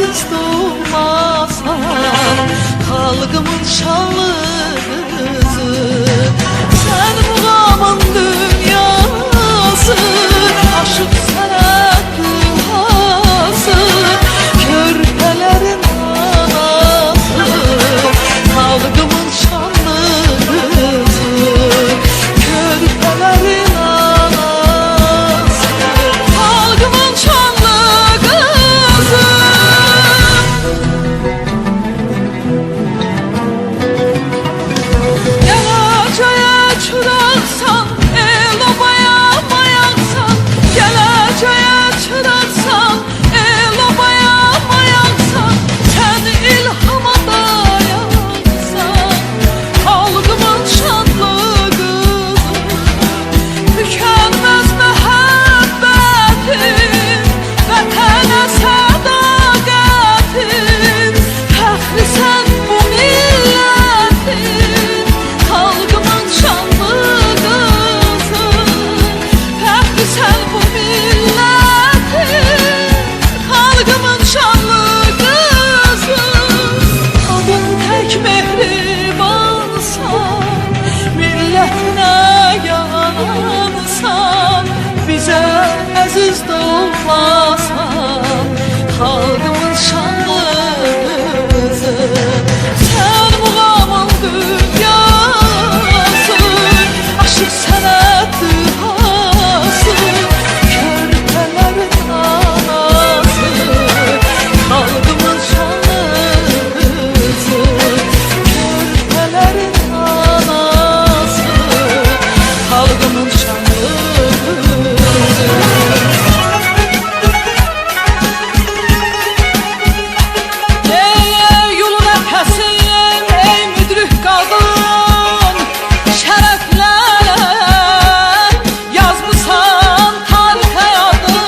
aziz doğmasan, halkımın şanlı kızı. Sen muğamın dünyası, aşık sənət dühası, körpələrin anası, halkımın şanlı kızı. Körpələrin anası, halkımın şanlı kızı. Gələcəyə çıraqsan, el obaya mayaqsan. Gələcəyə çıraqsan, el obaya mayaqsan. Sən ilhama dayansan, halkımın şanlı kızı. Tükənməz məhəbbətin, vətənə sədaqətin. Fəxrisən bu millətin, halkımın şanlı kızı. Fəxrisən bu millətin, halkımın şanlı kızı. Adın tək mehribansan, millətinə yanansan. Bizə əziz doğmasan, halkımın şanlı kızı. Sen muğamın dünyası, aşık sənət dühası, körpələrin anası, halkımın şanlı kızı. Körpələrin anası, halkımın şanlı kızı. Ey yolun əpəsin, ey müdrik qadın, şərəflə yazmısan tarixə adın.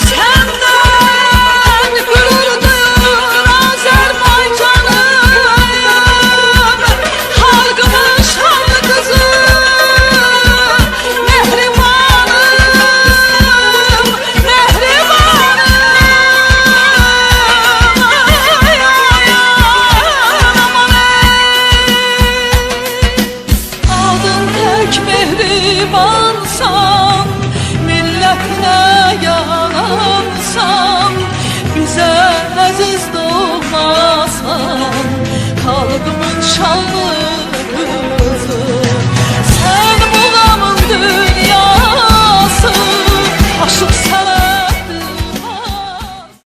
Səndən qürur duyur Azərbaycanım, halkımın şanlı kızı. Mehribanım, mehribanım. Adın tək mehribansan, millətinə yanansan. Bizə əziz doğmasan, halkımın şanlı